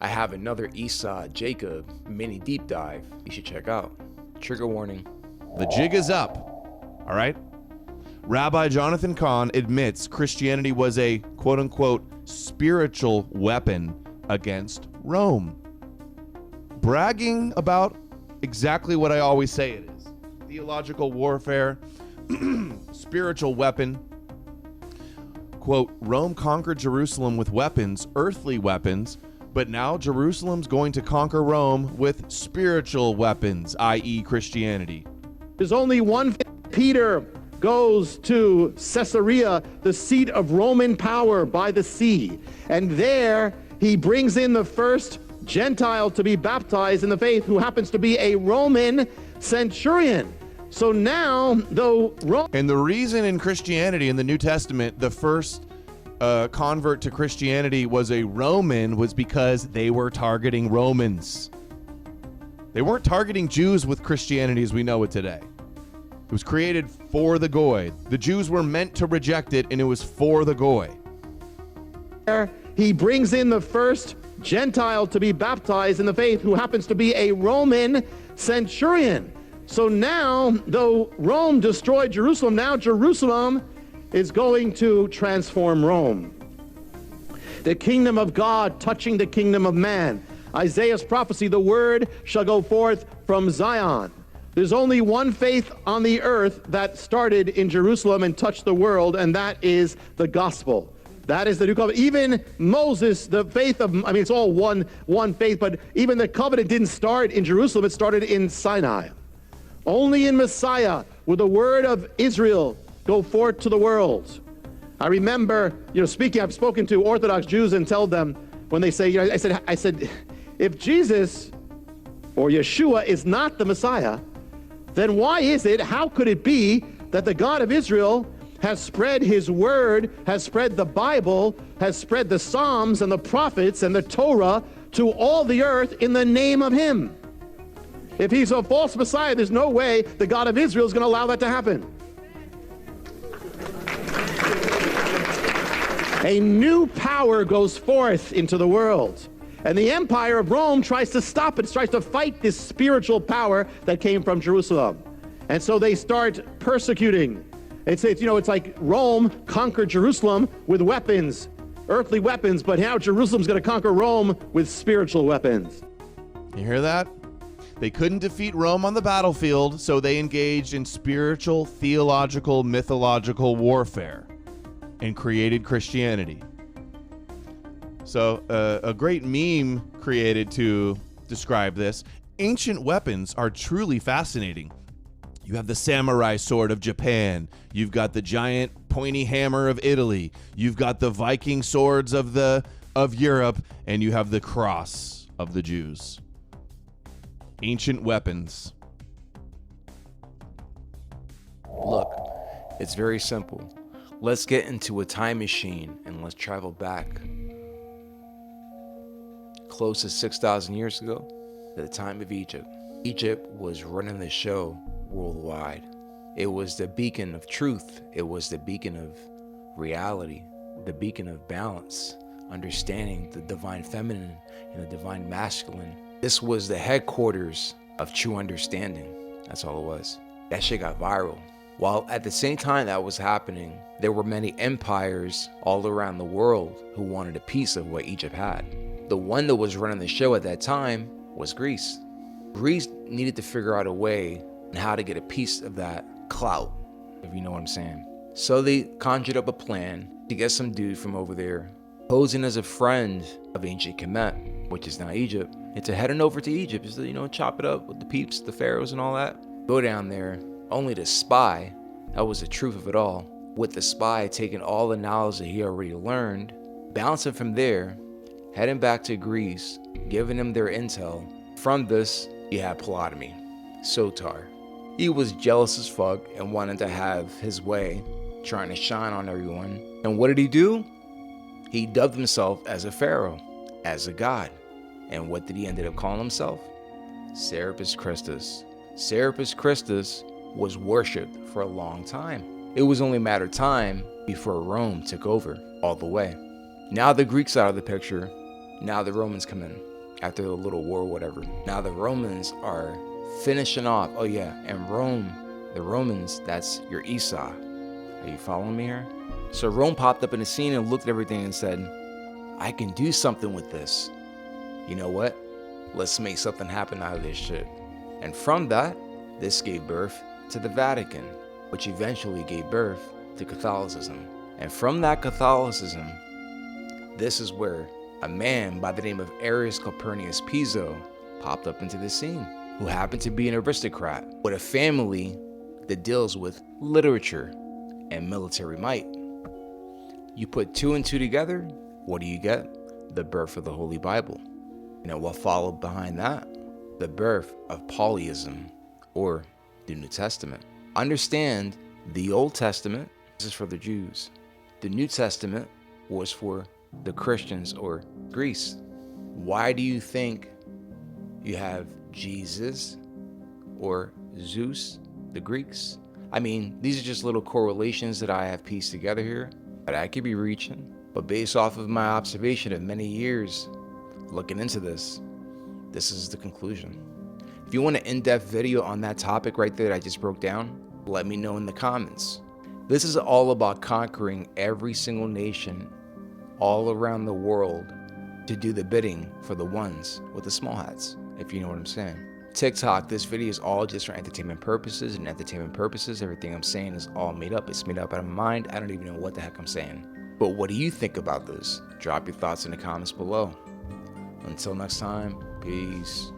I have another Esau Jacob mini deep dive you should check out. Trigger warning. The jig is up. All right? Rabbi Jonathan Cahn admits Christianity was a quote-unquote spiritual weapon against Rome. Bragging about exactly what I always say it is. Theological warfare, spiritual weapon. Quote, Rome conquered Jerusalem with weapons, earthly weapons, but now Jerusalem's going to conquer Rome with spiritual weapons, i.e. Christianity. There's only one. Peter goes to Caesarea, the seat of Roman power by the sea. And there he brings in the first Gentile to be baptized in the faith, who happens to be a Roman centurion. So now, though Rome... And the reason in Christianity, in the New Testament, the first convert to Christianity was a Roman was because they were targeting Romans. They weren't targeting Jews with Christianity as we know it today. It was created for the Goy. The Jews were meant to reject it, and it was for the Goy. He brings in the first Gentile to be baptized in the faith, who happens to be a Roman centurion. So now, though Rome destroyed Jerusalem, now Jerusalem is going to transform Rome. The kingdom of God touching the kingdom of man. Isaiah's prophecy, the word shall go forth from Zion. There's only one faith on the earth that started in Jerusalem and touched the world, and that is the gospel. That is the new covenant. Even Moses, the faith of, I mean, it's all one faith, but even the covenant didn't start in Jerusalem, it started in Sinai. Only in Messiah will the word of Israel go forth to the world. I remember, I've spoken to Orthodox Jews and tell them when they say, I said, if Jesus or Yeshua is not the Messiah, then why is it, how could it be that the God of Israel has spread his word, has spread the Bible, has spread the Psalms and the prophets and the Torah to all the earth in the name of him? If he's a false Messiah, there's no way the God of Israel is going to allow that to happen. A new power goes forth into the world. And the empire of Rome tries to stop it, tries to fight this spiritual power that came from Jerusalem. And so they start persecuting. It's like Rome conquered Jerusalem with weapons, earthly weapons, but now Jerusalem's going to conquer Rome with spiritual weapons. You hear that? They couldn't defeat Rome on the battlefield, so they engaged in spiritual, theological, mythological warfare and created Christianity. So a great meme created to describe this. Ancient weapons are truly fascinating. You have the samurai sword of Japan. You've got the giant pointy hammer of Italy. You've got the Viking swords of Europe, and you have the cross of the Jews. Ancient weapons. Look, it's very simple. Let's get into a time machine and let's travel back close to 6,000 years ago, at the time of Egypt. Egypt was running the show worldwide. It was the beacon of truth. It was the beacon of reality, the beacon of balance, understanding the divine feminine and the divine masculine. This was the headquarters of true understanding. That's all it was. That shit got viral. While at the same time that was happening, there were many empires all around the world who wanted a piece of what Egypt had. The one that was running the show at that time was Greece. Greece needed to figure out a way on how to get a piece of that clout, if you know what I'm saying. So they conjured up a plan to get some dude from over there, posing as a friend of ancient Kemet, which is now Egypt, and to heading over to Egypt just to, chop it up with the peeps, the pharaohs and all that. Go down there, only to spy. That was the truth of it all. With the spy taking all the knowledge that he already learned, bouncing from there, heading back to Greece, giving them their intel. From this, you had Ptolemy, Sotar. He was jealous as fuck and wanted to have his way, trying to shine on everyone. And what did he do? He dubbed himself as a pharaoh, as a god. And what did he end up calling himself? Serapis Christus. Serapis Christus was worshipped for a long time. It was only a matter of time before Rome took over all the way. Now the Greeks out of the picture, Now the Romans come in after the little war or whatever. Now the Romans are finishing off. Oh yeah, and Rome, the Romans, that's your Esau. Are you following me here? So Rome popped up in the scene and looked at everything and said, I can do something with this. You know what? Let's make something happen out of this shit. And from that, this gave birth to the Vatican, which eventually gave birth to Catholicism. And from that Catholicism, this is where a man by the name of Arius Calpurnius Piso popped up into the scene, who happened to be an aristocrat with a family that deals with literature and military might. You put two and two together, what do you get? The birth of the Holy Bible. You know what followed behind that? The birth of Paulism, or the New Testament. Understand, the Old Testament, this is for the Jews. The New Testament was for the Christians or Greece. Why do you think you have Jesus or Zeus, the Greeks? I mean, these are just little correlations that I have pieced together here, but I could be reaching. But based off of my observation of many years looking into this, this is the conclusion. If you want an in-depth video on that topic right there that I just broke down, let me know in the comments. This is all about conquering every single nation all around the world to do the bidding for the ones with the small hats, if you know what I'm saying. TikTok, this video is all just for entertainment purposes, and entertainment purposes, everything I'm saying is all made up. It's made up out of my mind. I don't even know what the heck I'm saying. But what do you think about this? Drop your thoughts in the comments below. Until next time, peace.